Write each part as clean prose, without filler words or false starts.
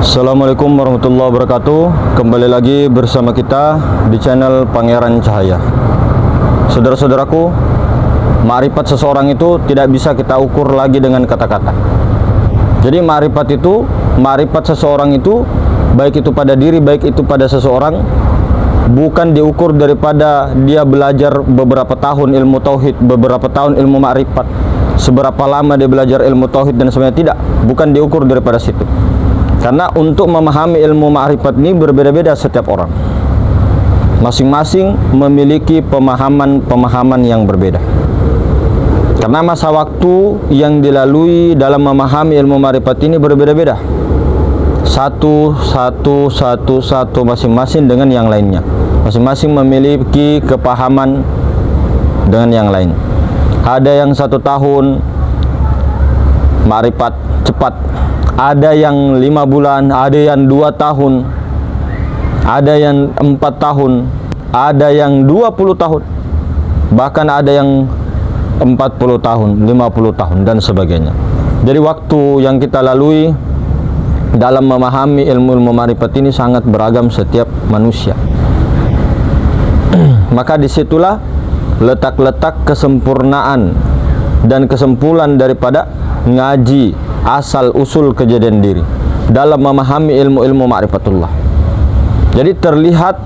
Assalamualaikum warahmatullahi wabarakatuh. Kembali lagi bersama kita di channel Pangeran Cahaya. Saudara-saudaraku, ma'rifat seseorang itu tidak bisa kita ukur lagi dengan kata-kata. Jadi ma'rifat seseorang itu, baik itu pada diri, baik itu pada seseorang, bukan diukur daripada dia belajar beberapa tahun ilmu tauhid, beberapa tahun ilmu ma'rifat, seberapa lama dia belajar ilmu tauhid dan sebagainya. Tidak, bukan diukur daripada situ. Karena untuk memahami ilmu ma'rifat ini berbeda-beda setiap orang. Masing-masing memiliki pemahaman yang berbeda. Karena masa waktu yang dilalui dalam memahami ilmu ma'rifat ini berbeda-beda. Satu masing-masing dengan yang lainnya. Masing-masing memiliki kepahaman dengan yang lain. Ada yang 1 tahun ma'rifat cepat, ada yang 5 bulan, ada yang 2 tahun, ada yang 4 tahun, ada yang 20 tahun, bahkan ada yang 40 tahun, 50 tahun dan sebagainya. Jadi waktu yang kita lalui dalam memahami ilmu-ilmu ma'rifat ini sangat beragam setiap manusia. Maka disitulah letak-letak kesempurnaan dan kesimpulan daripada ngaji asal usul kejadian diri dalam memahami ilmu-ilmu ma'rifatullah. Jadi terlihat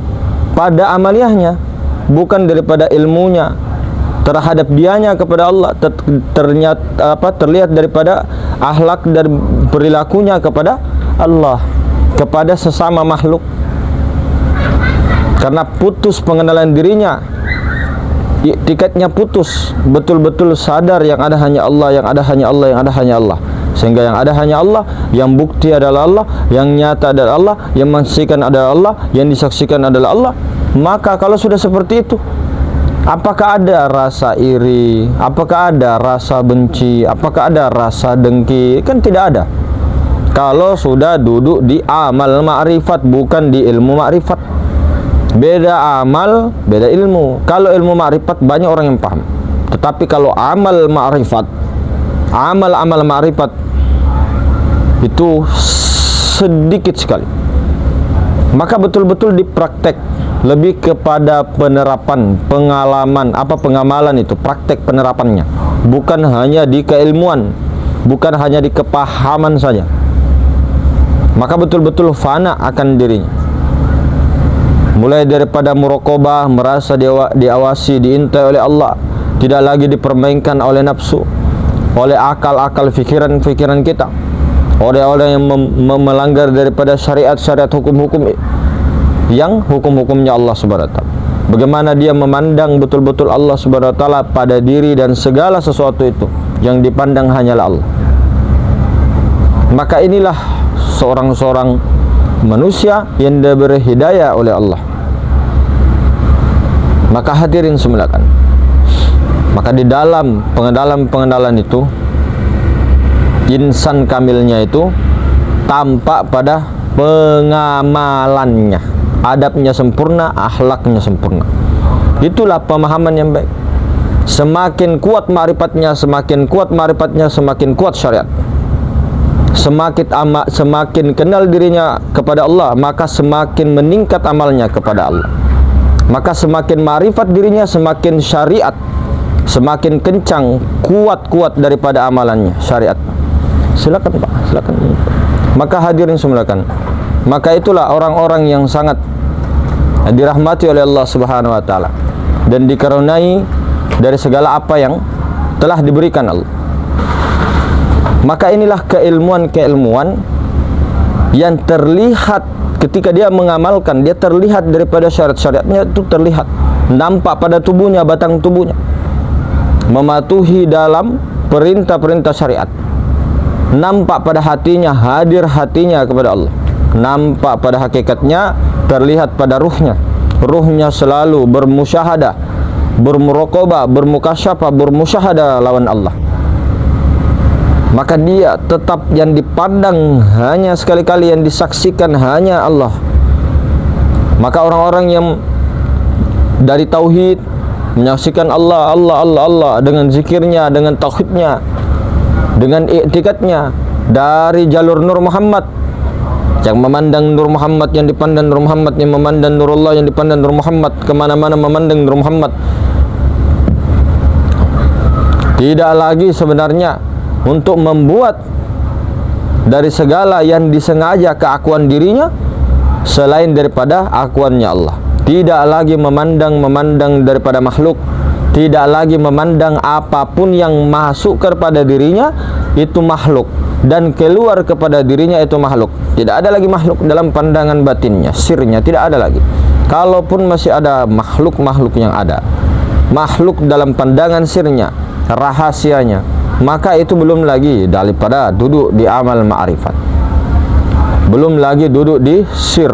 pada amaliyahnya, bukan daripada ilmunya terhadap dianya kepada Allah. Terlihat daripada akhlak dan perilakunya kepada Allah, kepada sesama makhluk. Karena putus pengenalan dirinya, tiketnya putus, betul-betul sadar yang ada hanya Allah, yang ada hanya Allah, yang ada hanya Allah. Sehingga yang ada hanya Allah, yang bukti adalah Allah, yang nyata adalah Allah, yang menyaksikan adalah Allah, yang disaksikan adalah Allah. Maka kalau sudah seperti itu, apakah ada rasa iri, apakah ada rasa benci, apakah ada rasa dengki? Kan tidak ada. Kalau sudah duduk di amal ma'rifat, bukan di ilmu ma'rifat. Beda amal, beda ilmu. Kalau ilmu ma'rifat banyak orang yang paham. Tetapi kalau amal ma'rifat, amal-amal ma'rifat itu sedikit sekali. Maka betul-betul dipraktek, lebih kepada penerapan, pengalaman, pengamalan itu, praktek penerapannya. Bukan hanya di keilmuan, bukan hanya di kepahaman saja. Maka betul-betul fana akan dirinya. Mulai daripada muraqabah, merasa diawasi, diintai oleh Allah, tidak lagi dipermainkan oleh nafsu, oleh akal-akal fikiran-fikiran kita, oleh orang yang melanggar daripada syariat-syariat, hukum-hukum yang hukum-hukumnya Allah Subhanahu wa taala. Bagaimana dia memandang betul-betul Allah Subhanahu wa taala pada diri dan segala sesuatu itu yang dipandang hanyalah Allah. Maka inilah seorang manusia yang diberi hidayah oleh Allah. Maka hadirin semulakan, maka di dalam pengenalan itu, insan kamilnya itu tampak pada pengamalannya. Adabnya sempurna, akhlaknya sempurna. Itulah pemahaman yang baik. Semakin kuat ma'rifatnya, semakin kuat syariat. Semakin kenal dirinya kepada Allah, maka semakin meningkat amalnya kepada Allah. Maka semakin ma'rifat dirinya, semakin syariat, semakin kencang, kuat daripada amalannya, syariat. Silakan Pak, silakan. Maka hadirin semulakan, maka itulah orang-orang yang sangat dirahmati oleh Allah Subhanahu wa taala dan dikaruniai dari segala apa yang telah diberikan Allah. Maka inilah keilmuan yang terlihat ketika dia mengamalkan, dia terlihat daripada syariat-syariatnya itu terlihat, nampak pada tubuhnya, batang tubuhnya, mematuhi dalam perintah-perintah syariat. Nampak pada hatinya, hadir hatinya kepada Allah. Nampak pada hakikatnya, terlihat pada ruhnya. Ruhnya selalu bermusyahadah, bermuraqabah, bermukasyafah, bermusyahadah lawan Allah. Maka dia tetap yang dipandang hanya sekali-kali, yang disaksikan hanya Allah. Maka orang-orang yang dari tauhid menyaksikan Allah dengan zikirnya, dengan tauhidnya, dengan i'tikadnya, dari jalur Nur Muhammad Yang memandang Nur Muhammad, yang dipandang Nur Muhammad, yang memandang Nurullah, yang dipandang Nur Muhammad, kemana-mana memandang Nur Muhammad. Tidak lagi sebenarnya untuk membuat dari segala yang disengaja keakuan dirinya selain daripada akuannya Allah. Tidak lagi memandang daripada makhluk, tidak lagi memandang apapun yang masuk kepada dirinya itu makhluk dan keluar kepada dirinya itu makhluk. Tidak ada lagi makhluk dalam pandangan batinnya, sirnya tidak ada lagi. Kalaupun masih ada makhluk-makhluk yang ada, makhluk dalam pandangan sirnya, rahasianya, maka itu belum lagi daripada duduk di amal ma'rifat, belum lagi duduk di sir,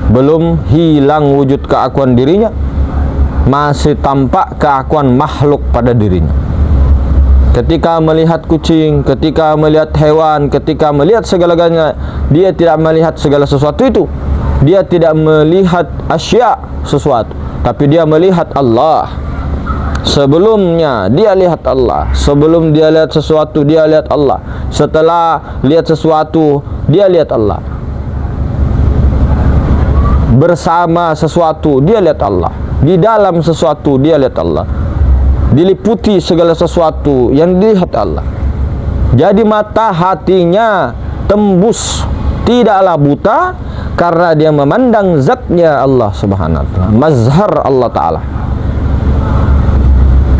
belum hilang wujud keakuan dirinya, masih tampak keakuan makhluk pada dirinya. Ketika melihat kucing, ketika melihat hewan, ketika melihat segala-galanya, dia tidak melihat segala sesuatu itu. Dia tidak melihat asya sesuatu, tapi dia melihat Allah. Sebelumnya dia lihat Allah. Sebelum dia lihat sesuatu, dia lihat Allah. Setelah lihat sesuatu, dia lihat Allah. Bersama sesuatu, dia lihat Allah. Di dalam sesuatu, dia lihat Allah. Diliputi segala sesuatu yang dilihat Allah. Jadi mata hatinya tembus, tidaklah buta, karena dia memandang zatnya Allah subhanahu wa ta'ala, mazhar Allah ta'ala.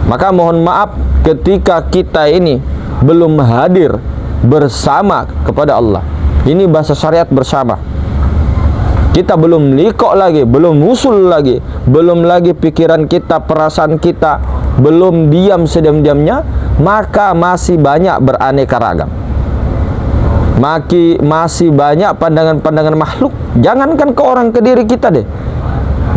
Maka mohon maaf ketika kita ini belum hadir bersama kepada Allah. Ini bahasa syariat bersama. Kita belum liqo lagi, belum usul lagi, belum lagi pikiran kita, perasaan kita belum diam sediam-diamnya, maka masih banyak beraneka ragam. Masih banyak pandangan-pandangan makhluk. Jangankan ke orang, ke diri kita deh.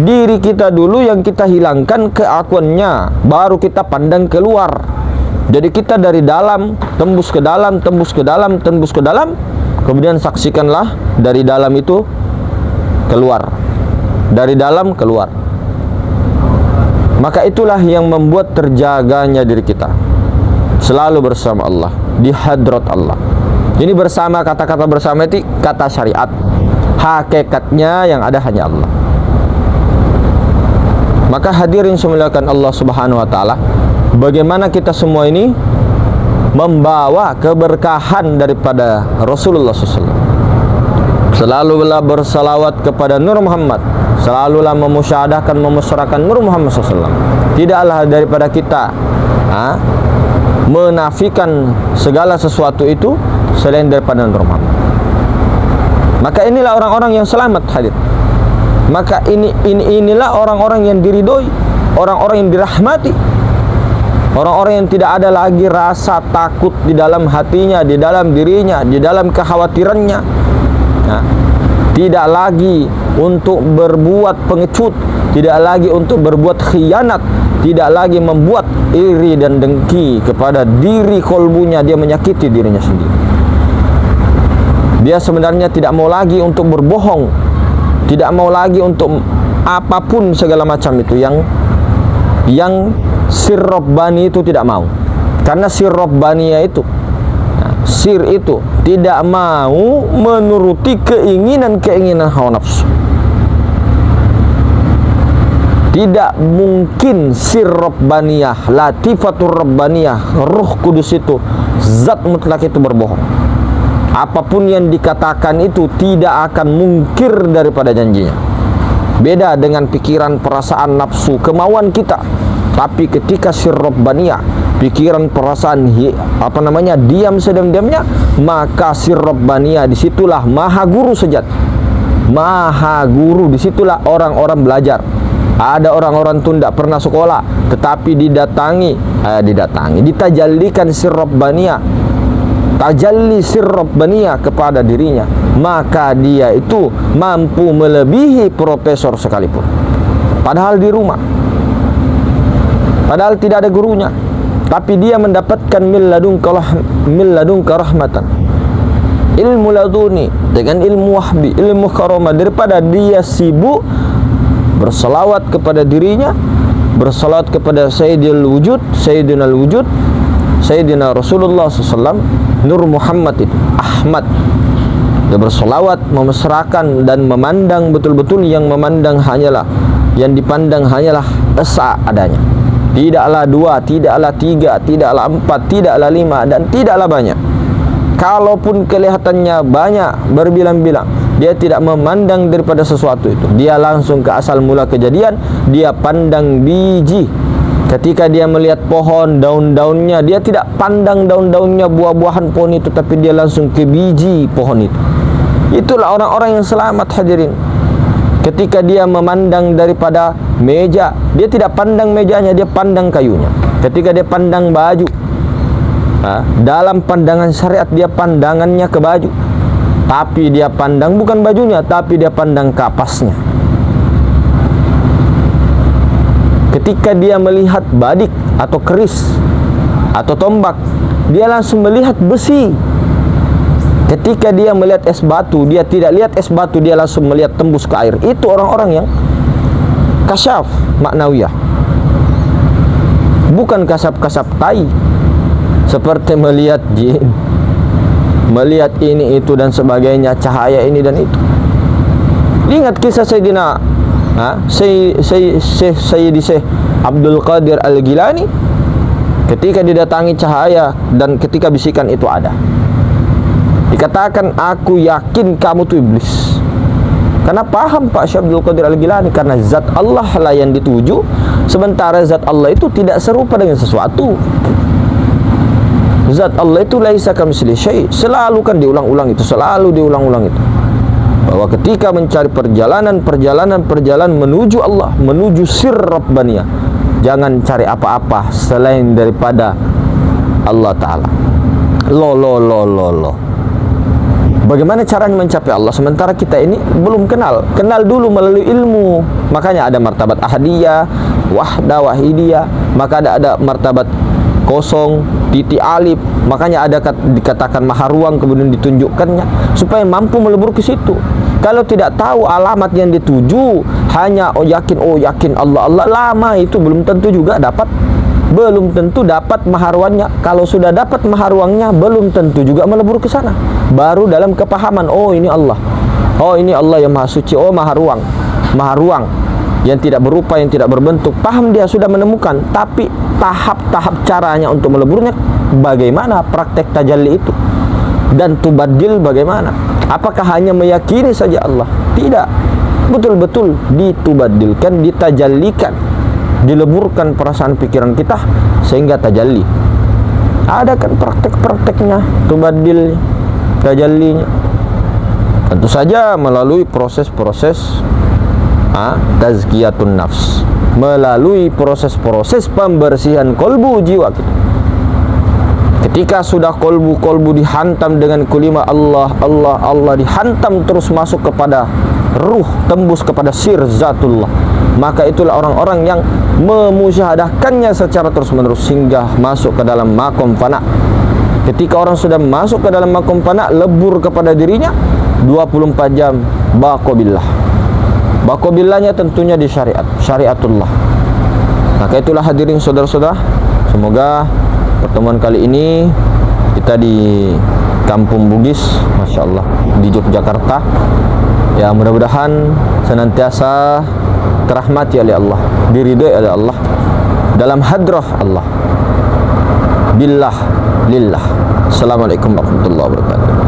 Diri kita dulu yang kita hilangkan keakuannya, baru kita pandang keluar. Jadi kita dari dalam tembus ke dalam, tembus ke dalam, tembus ke dalam, kemudian saksikanlah dari dalam itu keluar, dari dalam keluar. Maka itulah yang membuat terjaganya diri kita selalu bersama Allah, di hadrat Allah. Ini bersama, kata-kata bersama itu kata syariat. Hakikatnya yang ada hanya Allah. Maka hadirin semuliakan Allah subhanahu wa ta'ala, bagaimana kita semua ini membawa keberkahan daripada Rasulullah SAW. Selalulah bersalawat kepada Nur Muhammad, selalulah memusyahadahkan, memusyawarahkan Nur Muhammad SAW. Tidaklah daripada kita menafikan segala sesuatu itu selain daripada Nur Muhammad. Maka inilah orang-orang yang selamat, hadir. Maka inilah orang-orang yang diridhoi, orang-orang yang dirahmati, orang-orang yang tidak ada lagi rasa takut di dalam hatinya, di dalam dirinya, di dalam kekhawatirannya. Tidak lagi untuk berbuat pengecut, tidak lagi untuk berbuat khianat, tidak lagi membuat iri dan dengki kepada diri kolbunya, dia menyakiti dirinya sendiri. Dia sebenarnya tidak mau lagi untuk berbohong, tidak mau lagi untuk apapun segala macam itu yang sir Rabbani itu tidak mau. Karena sir Rabbaniyah itu, sir itu tidak mau menuruti keinginan-keinginan hawa nafsu. Tidak mungkin sir Rabbaniyah, latifatur Rabbaniyah, Ruh Kudus itu, zat mutlak itu berbohong. Apapun yang dikatakan itu tidak akan mungkir daripada janjinya. Beda dengan pikiran, perasaan, nafsu, kemauan kita. Tapi ketika sir Rabbaniyah, pikiran, perasaan, diam sedang-diamnya, maka sir Rabbaniyah disitulah maha guru sejati. Maha guru, disitulah orang-orang belajar. Ada orang-orang itu tidak pernah sekolah, tetapi ditajallikan sir Rabbaniyah, tajalli sir Rabbaniyah kepada dirinya, maka dia itu mampu melebihi profesor sekalipun. Padahal di rumah, padahal tidak ada gurunya, tapi dia mendapatkan min ladunka rahmatan, ilmu laduni dengan ilmu wahbi, ilmu karamah, daripada dia sibuk bersalawat kepada dirinya, bersalawat kepada Sayyidina Rasulullah SAW, Nur Muhammad itu, Ahmad, Dia bersolawat, memesrakan dan memandang betul-betul, yang memandang hanyalah, yang dipandang hanyalah esa adanya. Tidaklah dua, tidaklah tiga, tidaklah empat, tidaklah lima, dan tidaklah banyak. Kalaupun kelihatannya banyak, berbilang-bilang, dia tidak memandang daripada sesuatu itu. Dia langsung ke asal mula kejadian. Dia pandang biji. Ketika dia melihat pohon, daun-daunnya, dia tidak pandang daun-daunnya, buah-buahan pohon itu, tapi dia langsung ke biji pohon itu. Itulah orang-orang yang selamat, hadirin. Ketika dia memandang daripada meja, dia tidak pandang mejanya, dia pandang kayunya. Ketika dia pandang baju, dalam pandangan syariat dia pandangannya ke baju, tapi dia pandang bukan bajunya, tapi dia pandang kapasnya. Ketika dia melihat badik atau keris atau tombak, dia langsung melihat besi. Ketika dia melihat es batu, dia tidak lihat es batu, dia langsung melihat tembus ke air. Itu orang-orang yang kasyaf maknawiyah, bukan kasap-kasap tai, seperti melihat jin, melihat ini itu dan sebagainya, cahaya ini dan itu. Ingat kisah Sayyidina Sayyidi Syekh Abdul Qadir Al-Gilani, ketika didatangi cahaya dan ketika bisikan itu ada, dikatakan, aku yakin kamu itu iblis. Karena paham Pak Syekh Abdul Qadir Al-Gilani, karena zat Allah lah yang dituju, sementara zat Allah itu tidak serupa dengan sesuatu. Zat Allah itu laisa kamitslihi syai', selalu kan diulang-ulang itu, selalu diulang-ulang itu. Bahwa ketika mencari perjalanan menuju Allah, menuju sir Rabbaniyah, jangan cari apa-apa selain daripada Allah Ta'ala. Bagaimana caranya mencapai Allah sementara kita ini belum kenal? Kenal dulu melalui ilmu. Makanya ada martabat ahadiyah, wahdah, wahidiyah. Maka ada martabat kosong, titik alif. Makanya ada dikatakan maha ruang, kemudian ditunjukkannya supaya mampu melebur ke situ. Kalau tidak tahu alamat yang dituju, hanya yakin Allah, lama itu belum tentu juga dapat. Belum tentu dapat maharuannya. Kalau sudah dapat maharuangnya, belum tentu juga melebur ke sana. Baru dalam kepahaman, oh ini Allah, oh ini Allah yang maha suci, oh maha ruang yang tidak berupa, yang tidak berbentuk. Paham, dia sudah menemukan. Tapi tahap-tahap caranya untuk meleburnya bagaimana, praktek tajalli itu, dan tubadil bagaimana. Apakah hanya meyakini saja Allah? Tidak, betul-betul ditubadilkan, ditajallikan, dileburkan perasaan pikiran kita sehingga tajalli. Ada kan praktek-prakteknya, tubadil, tajallinya. Tentu saja melalui proses-proses tazkiyatun nafs, melalui proses-proses pembersihan kolbu, jiwa kita. Ketika sudah kolbu dihantam dengan kulima Allah, dihantam terus masuk kepada ruh, tembus kepada sir zatullah, maka itulah orang-orang yang memusyahadahkannya secara terus-menerus hingga masuk ke dalam makom fana. Ketika orang sudah masuk ke dalam makom fana, lebur kepada dirinya 24 jam baqobillah. Baqobillahnya tentunya di syariatullah. Maka itulah hadirin saudara-saudara, semoga pertemuan kali ini kita di Kampung Bugis, Masya Allah, di Yogyakarta, ya mudah-mudahan senantiasa terahmati oleh Allah, diridhai oleh Allah, dalam hadrah Allah. Billah, lillah. Assalamualaikum warahmatullahi wabarakatuh.